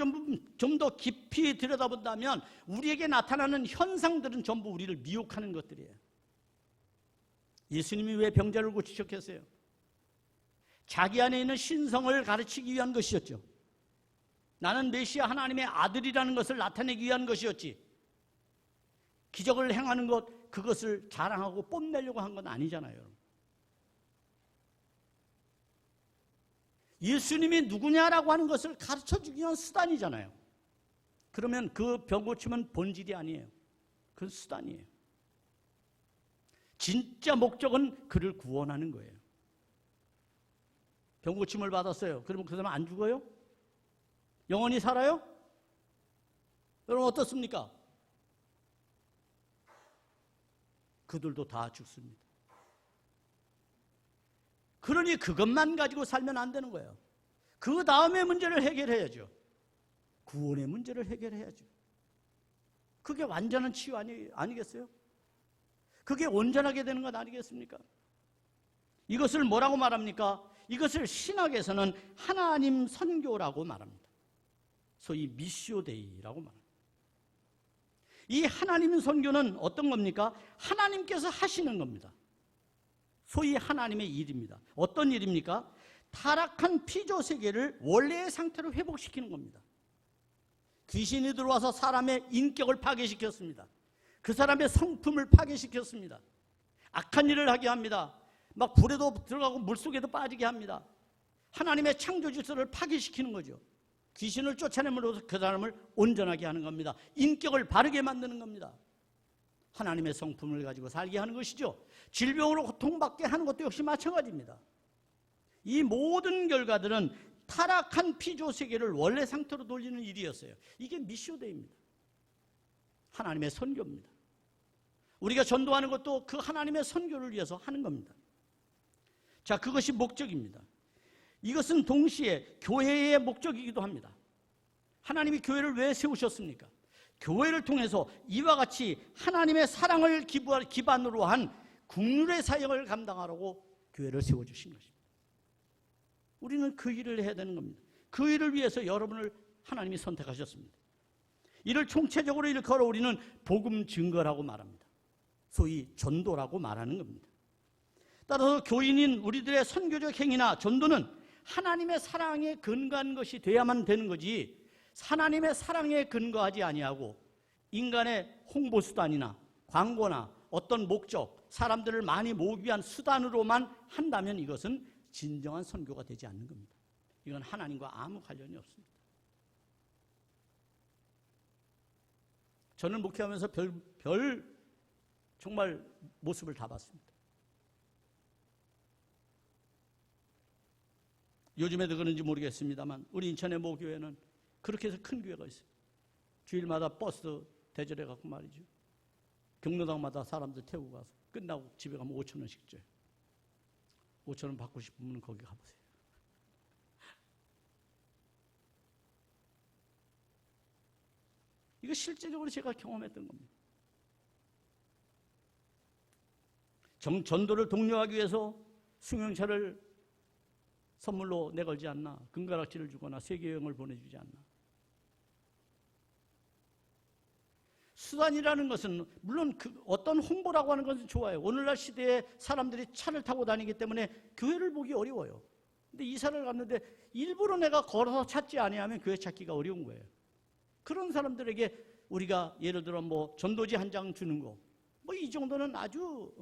좀 더 깊이 들여다본다면 우리에게 나타나는 현상들은 전부 우리를 미혹하는 것들이에요. 예수님이 왜 병자를 고치셨겠어요? 자기 안에 있는 신성을 가르치기 위한 것이었죠. 나는 메시아 하나님의 아들이라는 것을 나타내기 위한 것이었지, 기적을 행하는 것, 그것을 자랑하고 뽐내려고 한 건 아니잖아요. 여러분. 예수님이 누구냐라고 하는 것을 가르쳐주기 위한 수단이잖아요. 그러면 그 병 고침은 본질이 아니에요. 그건 수단이에요. 진짜 목적은 그를 구원하는 거예요. 병 고침을 받았어요. 그러면 그 사람 안 죽어요? 영원히 살아요? 여러분 어떻습니까? 그들도 다 죽습니다. 그러니 그것만 가지고 살면 안 되는 거예요. 그 다음에 문제를 해결해야죠. 구원의 문제를 해결해야죠. 그게 완전한 치유 아니겠어요? 그게 온전하게 되는 것 아니겠습니까? 이것을 뭐라고 말합니까? 이것을 신학에서는 하나님 선교라고 말합니다. 소위 미시오 데이라고 말합니다. 이 하나님 선교는 어떤 겁니까? 하나님께서 하시는 겁니다. 소위 하나님의 일입니다. 어떤 일입니까? 타락한 피조 세계를 원래의 상태로 회복시키는 겁니다. 귀신이 들어와서 사람의 인격을 파괴시켰습니다. 그 사람의 성품을 파괴시켰습니다. 악한 일을 하게 합니다. 막 불에도 들어가고 물속에도 빠지게 합니다. 하나님의 창조 질서를 파괴시키는 거죠. 귀신을 쫓아내므로써 그 사람을 온전하게 하는 겁니다. 인격을 바르게 만드는 겁니다. 하나님의 성품을 가지고 살게 하는 것이죠. 질병으로 고통받게 하는 것도 역시 마찬가지입니다. 이 모든 결과들은 타락한 피조 세계를 원래 상태로 돌리는 일이었어요. 이게 미시오데이입니다. 하나님의 선교입니다. 우리가 전도하는 것도 그 하나님의 선교를 위해서 하는 겁니다. 자, 그것이 목적입니다. 이것은 동시에 교회의 목적이기도 합니다. 하나님이 교회를 왜 세우셨습니까? 교회를 통해서 이와 같이 하나님의 사랑을 기반으로 한 국률의 사역을 감당하라고 교회를 세워주신 것입니다. 우리는 그 일을 해야 되는 겁니다. 그 일을 위해서 여러분을 하나님이 선택하셨습니다. 이를 총체적으로 일컬어 우리는 복음 증거라고 말합니다. 소위 전도라고 말하는 겁니다. 따라서 교인인 우리들의 선교적 행위나 전도는 하나님의 사랑에 근거한 것이 돼야만 되는 거지, 하나님의 사랑에 근거하지 아니하고 인간의 홍보수단이나 광고나 어떤 목적, 사람들을 많이 모으기 위한 수단으로만 한다면 이것은 진정한 선교가 되지 않는 겁니다. 이건 하나님과 아무 관련이 없습니다. 저는 목회하면서 별 정말 모습을 다 봤습니다. 요즘에도 그런지 모르겠습니다만 우리 인천의 모 교회는 그렇게 해서 큰 교회가 있어요. 주일마다 버스 대절해 갖고 말이죠. 경로당마다 사람들 태우고 가서 끝나고 집에 가면 5,000원씩 줘요. 5천 원 받고 싶으면 거기 가보세요. 이거 실제적으로 제가 경험했던 겁니다. 전도를 독려하기 위해서 승용차를 선물로 내걸지 않나, 금가락지를 주거나 세계여행을 보내주지 않나. 수단이라는 것은 물론 어떤 홍보라고 하는 것은 좋아요. 오늘날 시대에 사람들이 차를 타고 다니기 때문에 교회를 보기 어려워요. 근데 이사를 갔는데 일부러 내가 걸어서 찾지 아니하면 교회 찾기가 어려운 거예요. 그런 사람들에게 우리가 예를 들어 뭐 전도지 한 장 주는 거, 뭐 이 정도는 아주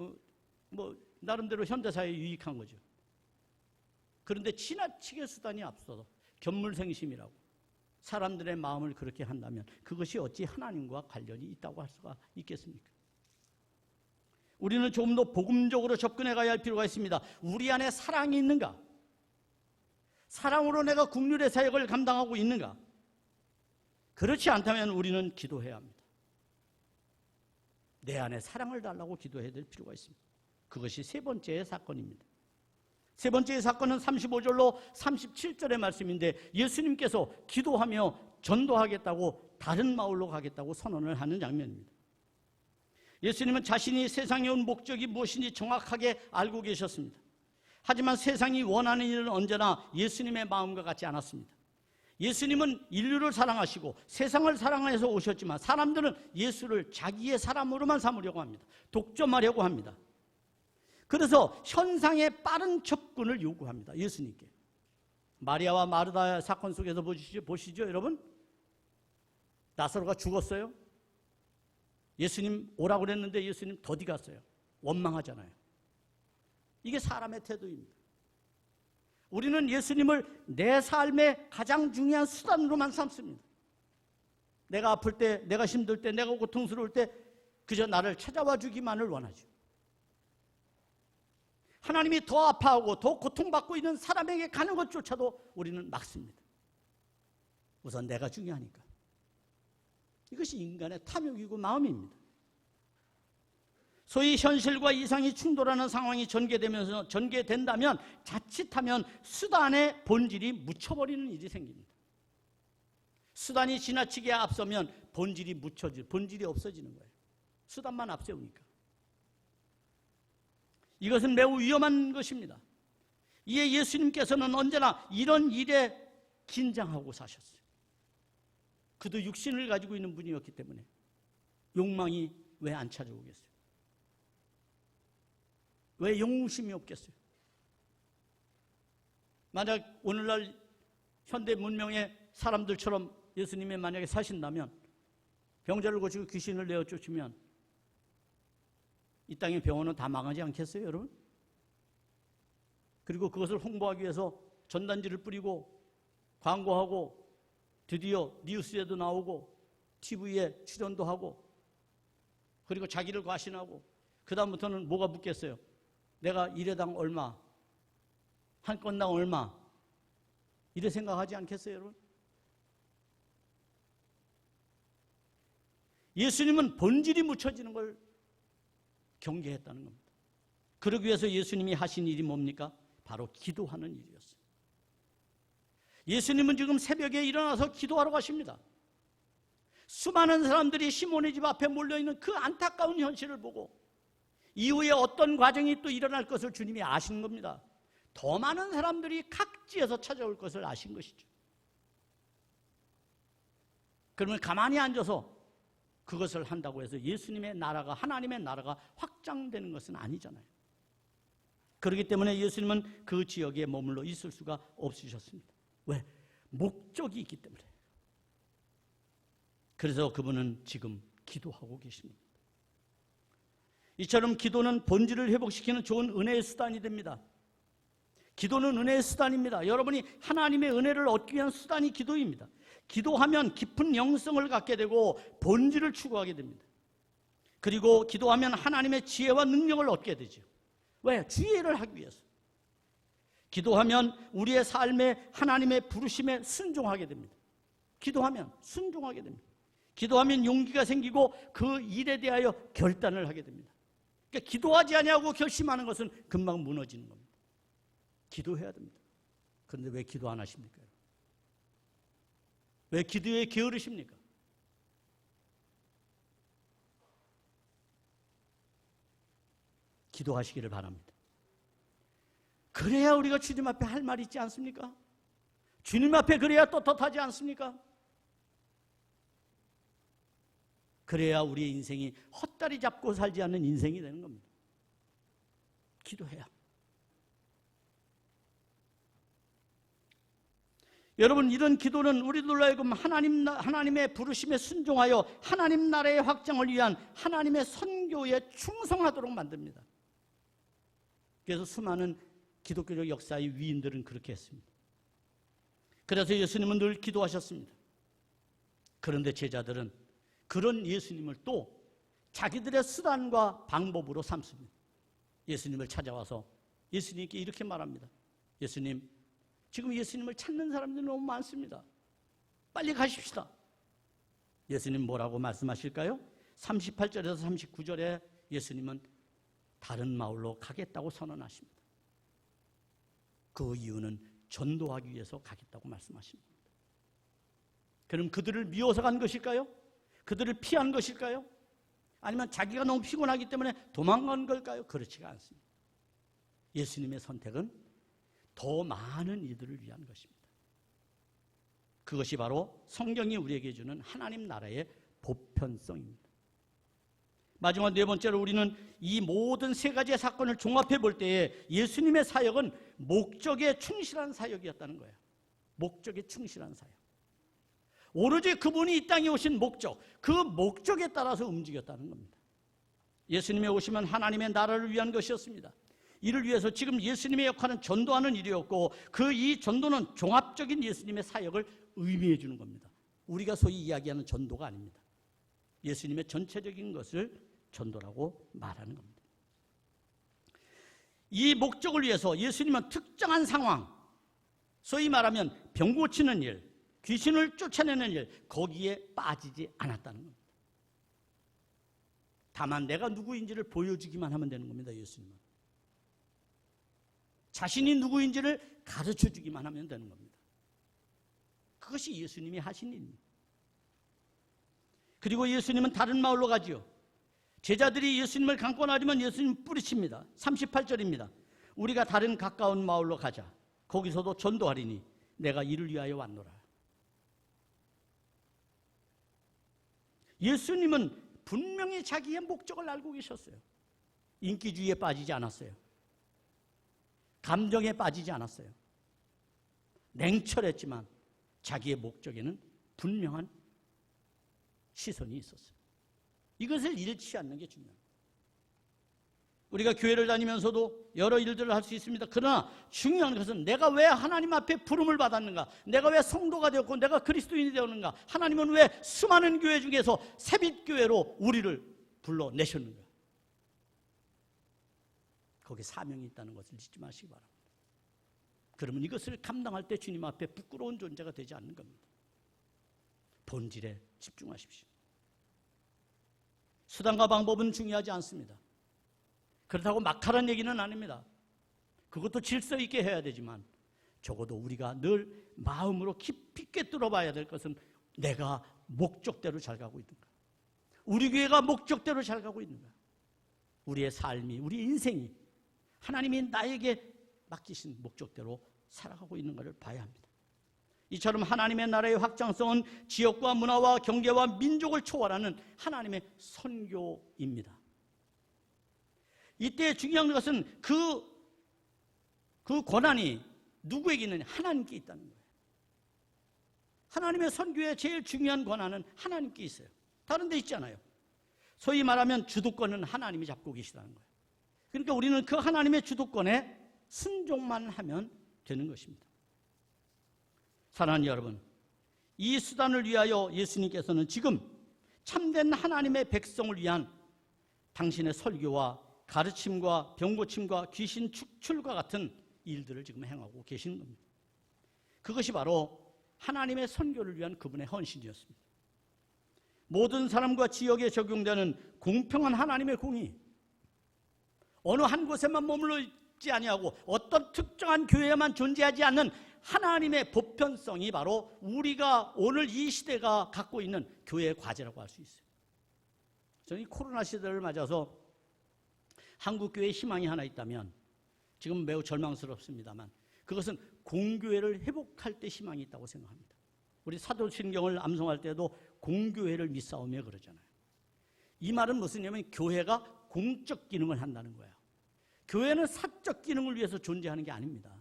뭐 나름대로 현대사회에 유익한 거죠. 그런데 지나치게 수단이 앞서서 견물생심이라고 사람들의 마음을 그렇게 한다면 그것이 어찌 하나님과 관련이 있다고 할 수가 있겠습니까? 우리는 좀 더 복음적으로 접근해 가야 할 필요가 있습니다. 우리 안에 사랑이 있는가? 사랑으로 내가 국률의 사역을 감당하고 있는가? 그렇지 않다면 우리는 기도해야 합니다. 내 안에 사랑을 달라고 기도해야 될 필요가 있습니다. 그것이 세 번째의 사건입니다. 세 번째의 사건은 35절로 37절의 말씀인데 예수님께서 기도하며 전도하겠다고 다른 마을로 가겠다고 선언을 하는 장면입니다. 예수님은 자신이 세상에 온 목적이 무엇인지 정확하게 알고 계셨습니다. 하지만 세상이 원하는 일은 언제나 예수님의 마음과 같지 않았습니다. 예수님은 인류를 사랑하시고 세상을 사랑해서 오셨지만 사람들은 예수를 자기의 사람으로만 삼으려고 합니다. 독점하려고 합니다. 그래서 현상에 빠른 접근을 요구합니다. 예수님께. 마리아와 마르다의 사건 속에서 보시죠 여러분. 나사로가 죽었어요. 예수님 오라고 그랬는데 예수님 더디 갔어요. 원망하잖아요. 이게 사람의 태도입니다. 우리는 예수님을 내 삶의 가장 중요한 수단으로만 삼습니다. 내가 아플 때, 내가 힘들 때, 내가 고통스러울 때 그저 나를 찾아와 주기만을 원하죠. 하나님이 더 아파하고 더 고통받고 있는 사람에게 가는 것조차도 우리는 막습니다. 우선 내가 중요하니까. 이것이 인간의 탐욕이고 마음입니다. 소위 현실과 이상이 충돌하는 상황이 전개된다면 자칫하면 수단의 본질이 묻혀버리는 일이 생깁니다. 수단이 지나치게 앞서면 본질이 본질이 없어지는 거예요. 수단만 앞세우니까. 이것은 매우 위험한 것입니다. 이에 예수님께서는 언제나 이런 일에 긴장하고 사셨어요. 그도 육신을 가지고 있는 분이었기 때문에 욕망이 왜 안 찾아오겠어요? 왜 영웅심이 없겠어요? 만약 오늘날 현대 문명의 사람들처럼 예수님이 만약에 사신다면 병자를 고치고 귀신을 내어 쫓으면 이 땅의 병원은 다 망하지 않겠어요, 여러분? 그리고 그것을 홍보하기 위해서 전단지를 뿌리고 광고하고 드디어 뉴스에도 나오고 TV에 출연도 하고 그리고 자기를 과신하고 그 다음부터는 뭐가 붙겠어요? 내가 일회당 얼마, 한 건당 얼마 이래 생각하지 않겠어요, 여러분? 예수님은 본질이 묻혀지는 걸 경계했다는 겁니다. 그러기 위해서 예수님이 하신 일이 뭡니까? 바로 기도하는 일이었어요. 예수님은 지금 새벽에 일어나서 기도하러 가십니다. 수많은 사람들이 시몬의 집 앞에 몰려있는 그 안타까운 현실을 보고 이후에 어떤 과정이 또 일어날 것을 주님이 아신 겁니다. 더 많은 사람들이 각지에서 찾아올 것을 아신 것이죠. 그러면 가만히 앉아서 그것을 한다고 해서 예수님의 나라가, 하나님의 나라가 확장되는 것은 아니잖아요. 그렇기 때문에 예수님은 그 지역에 머물러 있을 수가 없으셨습니다. 왜? 목적이 있기 때문에. 그래서 그분은 지금 기도하고 계십니다. 이처럼 기도는 본질을 회복시키는 좋은 은혜의 수단이 됩니다. 기도는 은혜의 수단입니다. 여러분이 하나님의 은혜를 얻기 위한 수단이 기도입니다. 기도하면 깊은 영성을 갖게 되고 본질을 추구하게 됩니다. 그리고 기도하면 하나님의 지혜와 능력을 얻게 되죠. 왜? 주의 일을 하기 위해서. 기도하면 우리의 삶에 하나님의 부르심에 순종하게 됩니다. 기도하면 순종하게 됩니다. 기도하면 용기가 생기고 그 일에 대하여 결단을 하게 됩니다. 그러니까 기도하지 아니하고 결심하는 것은 금방 무너지는 겁니다. 기도해야 됩니다. 그런데 왜 기도 안 하십니까? 왜 기도에 게으르십니까? 기도하시기를 바랍니다. 그래야 우리가 주님 앞에 할 말이 있지 않습니까? 주님 앞에 그래야 떳떳하지 않습니까? 그래야 우리의 인생이 헛다리 잡고 살지 않는 인생이 되는 겁니다. 기도해야. 여러분, 이런 기도는 우리들로 하여금 하나님의 부르심에 순종하여 하나님 나라의 확장을 위한 하나님의 선교에 충성하도록 만듭니다. 그래서 수많은 기독교적 역사의 위인들은 그렇게 했습니다. 그래서 예수님은 늘 기도하셨습니다. 그런데 제자들은 그런 예수님을 또 자기들의 수단과 방법으로 삼습니다. 예수님을 찾아와서 예수님께 이렇게 말합니다. 예수님, 지금 예수님을 찾는 사람들이 너무 많습니다. 빨리 가십시다. 예수님 뭐라고 말씀하실까요? 38절에서 39절에 예수님은 다른 마을로 가겠다고 선언하십니다. 그 이유는 전도하기 위해서 가겠다고 말씀하십니다. 그럼 그들을 미워서 간 것일까요? 그들을 피한 것일까요? 아니면 자기가 너무 피곤하기 때문에 도망간 걸까요? 그렇지가 않습니다. 예수님의 선택은 더 많은 이들을 위한 것입니다. 그것이 바로 성경이 우리에게 주는 하나님 나라의 보편성입니다. 마지막 네 번째로 우리는 이 모든 세 가지의 사건을 종합해 볼 때에 예수님의 사역은 목적에 충실한 사역이었다는 거예요. 목적에 충실한 사역. 오로지 그분이 이 땅에 오신 목적, 그 목적에 따라서 움직였다는 겁니다. 예수님의 오심은 하나님의 나라를 위한 것이었습니다. 이를 위해서 지금 예수님의 역할은 전도하는 일이었고 이 전도는 종합적인 예수님의 사역을 의미해 주는 겁니다. 우리가 소위 이야기하는 전도가 아닙니다. 예수님의 전체적인 것을 전도라고 말하는 겁니다. 이 목적을 위해서 예수님은 특정한 상황, 소위 말하면 병 고치는 일, 귀신을 쫓아내는 일, 거기에 빠지지 않았다는 겁니다. 다만 내가 누구인지를 보여주기만 하면 되는 겁니다. 예수님은 자신이 누구인지를 가르쳐주기만 하면 되는 겁니다. 그것이 예수님이 하신 일입니다. 그리고 예수님은 다른 마을로 가지요. 제자들이 예수님을 감고 나면 예수님 뿌리칩니다. 38절입니다. 우리가 다른 가까운 마을로 가자. 거기서도 전도하리니 내가 이를 위하여 왔노라. 예수님은 분명히 자기의 목적을 알고 계셨어요. 인기주의에 빠지지 않았어요. 감정에 빠지지 않았어요. 냉철했지만 자기의 목적에는 분명한 시선이 있었어요. 이것을 잃지 않는 게 중요합니다. 우리가 교회를 다니면서도 여러 일들을 할 수 있습니다. 그러나 중요한 것은 내가 왜 하나님 앞에 부름을 받았는가? 내가 왜 성도가 되었고 내가 그리스도인이 되었는가? 하나님은 왜 수많은 교회 중에서 새빛교회로 우리를 불러내셨는가? 거기에 사명이 있다는 것을 잊지 마시기 바랍니다. 그러면 이것을 감당할 때 주님 앞에 부끄러운 존재가 되지 않는 겁니다. 본질에 집중하십시오. 수단과 방법은 중요하지 않습니다. 그렇다고 막 하라는 얘기는 아닙니다. 그것도 질서 있게 해야 되지만 적어도 우리가 늘 마음으로 깊이 꿰뚫어 봐야 될 것은 내가 목적대로 잘 가고 있는가? 우리 교회가 목적대로 잘 가고 있는가? 우리의 삶이, 우리 인생이 하나님이 나에게 맡기신 목적대로 살아가고 있는가를 봐야 합니다. 이처럼 하나님의 나라의 확장성은 지역과 문화와 경계와 민족을 초월하는 하나님의 선교입니다. 이때 중요한 것은 그 권한이 누구에게 있느냐? 하나님께 있다는 거예요. 하나님의 선교의 제일 중요한 권한은 하나님께 있어요. 다른 데 있지 않아요. 소위 말하면 주도권은 하나님이 잡고 계시다는 거예요. 그러니까 우리는 그 하나님의 주도권에 순종만 하면 되는 것입니다. 사랑하는 여러분, 이 수단을 위하여 예수님께서는 지금 참된 하나님의 백성을 위한 당신의 설교와 가르침과 병고침과 귀신 축출과 같은 일들을 지금 행하고 계시는 겁니다. 그것이 바로 하나님의 선교를 위한 그분의 헌신이었습니다. 모든 사람과 지역에 적용되는 공평한 하나님의 공의, 어느 한 곳에만 머물러 죽지 아니하고 어떤 특정한 교회에만 존재하지 않는 하나님의 보편성이 바로 우리가 오늘 이 시대가 갖고 있는 교회의 과제라고 할 수 있어요. 저는 이 코로나 시대를 맞아서 한국 교회에 희망이 하나 있다면, 지금 매우 절망스럽습니다만, 그것은 공교회를 회복할 때 희망이 있다고 생각합니다. 우리 사도신경을 암송할 때도 공교회를 믿사오며 그러잖아요. 이 말은 무슨 얘기냐면 교회가 공적 기능을 한다는 거예요. 교회는 사적 기능을 위해서 존재하는 게 아닙니다.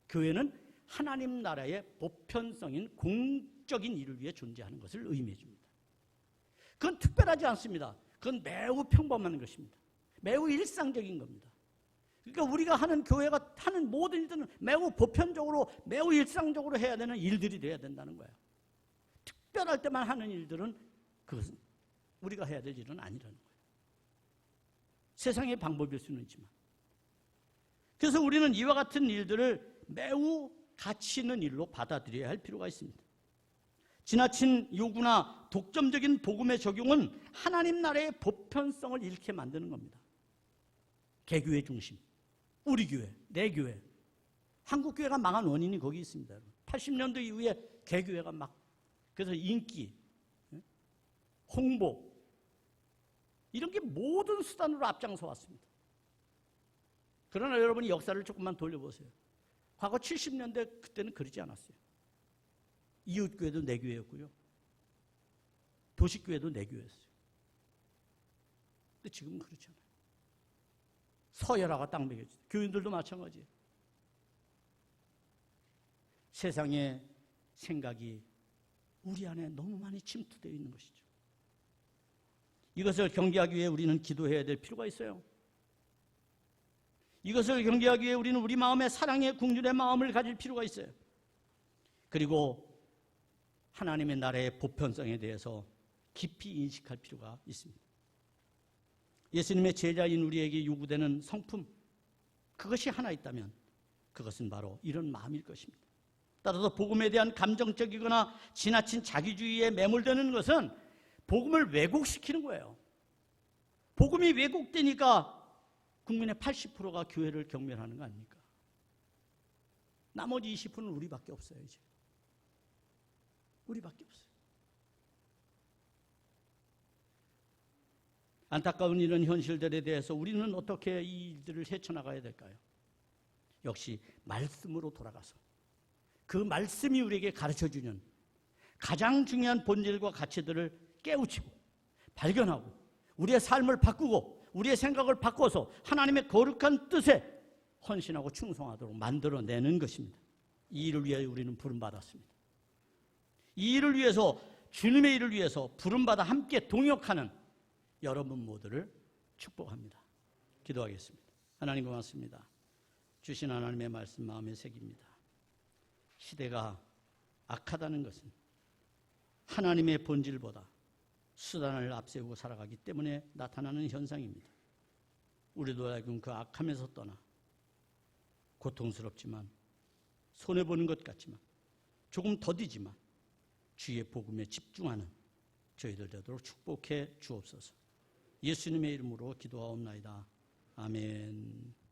교회는 하나님 나라의 보편성인 공적인 일을 위해 존재하는 것을 의미해 줍니다. 그건 특별하지 않습니다. 그건 매우 평범한 것입니다. 매우 일상적인 겁니다. 그러니까 우리가 하는 교회가 하는 모든 일들은 매우 보편적으로, 매우 일상적으로 해야 되는 일들이 돼야 된다는 거예요. 특별할 때만 하는 일들은 그것은 우리가 해야 될 일은 아니라는 거예요. 세상의 방법일 수는 있지만. 그래서 우리는 이와 같은 일들을 매우 가치 있는 일로 받아들여야 할 필요가 있습니다. 지나친 요구나 독점적인 복음의 적용은 하나님 나라의 보편성을 잃게 만드는 겁니다. 개교회 중심, 우리 교회, 내 교회. 한국 교회가 망한 원인이 거기 있습니다. 80년대 이후에 개교회가 막, 그래서 인기, 홍보, 이런 게 모든 수단으로 앞장서 왔습니다. 그러나 여러분이 역사를 조금만 돌려보세요. 과거 70년대 그때는 그러지 않았어요. 이웃교회도 내 교회였고요. 도시교회도 내 교회였어요. 근데 지금은 그렇지 않아요. 서열화가 딱 매겨지죠. 교인들도 마찬가지예요. 세상의 생각이 우리 안에 너무 많이 침투되어 있는 것이죠. 이것을 경계하기 위해 우리는 기도해야 될 필요가 있어요. 이것을 경계하기 위해 우리는 우리 마음에 사랑의 긍휼의 마음을 가질 필요가 있어요. 그리고 하나님의 나라의 보편성에 대해서 깊이 인식할 필요가 있습니다. 예수님의 제자인 우리에게 요구되는 성품, 그것이 하나 있다면 그것은 바로 이런 마음일 것입니다. 따라서 복음에 대한 감정적이거나 지나친 자기주의에 매몰되는 것은 복음을 왜곡시키는 거예요. 복음이 왜곡되니까 국민의 80%가 교회를 경멸하는 거 아닙니까? 나머지 20%는 우리밖에 없어요. 이제 우리밖에 없어요. 안타까운 이런 현실들에 대해서 우리는 어떻게 이 일들을 헤쳐나가야 될까요? 역시 말씀으로 돌아가서 그 말씀이 우리에게 가르쳐주는 가장 중요한 본질과 가치들을 깨우치고 발견하고 우리의 삶을 바꾸고 우리의 생각을 바꿔서 하나님의 거룩한 뜻에 헌신하고 충성하도록 만들어내는 것입니다. 이 일을 위해 우리는 부름받았습니다. 이 일을 위해서, 주님의 일을 위해서 부름받아 함께 동역하는 여러분 모두를 축복합니다. 기도하겠습니다. 하나님 고맙습니다. 주신 하나님의 말씀 마음에 새깁니다. 시대가 악하다는 것은 하나님의 본질보다 수단을 앞세우고 살아가기 때문에 나타나는 현상입니다. 우리도 하여금 그 악함에서 떠나 고통스럽지만 손해보는 것 같지만 조금 더디지만 주의 복음에 집중하는 저희들 되도록 축복해 주옵소서. 예수님의 이름으로 기도하옵나이다. 아멘.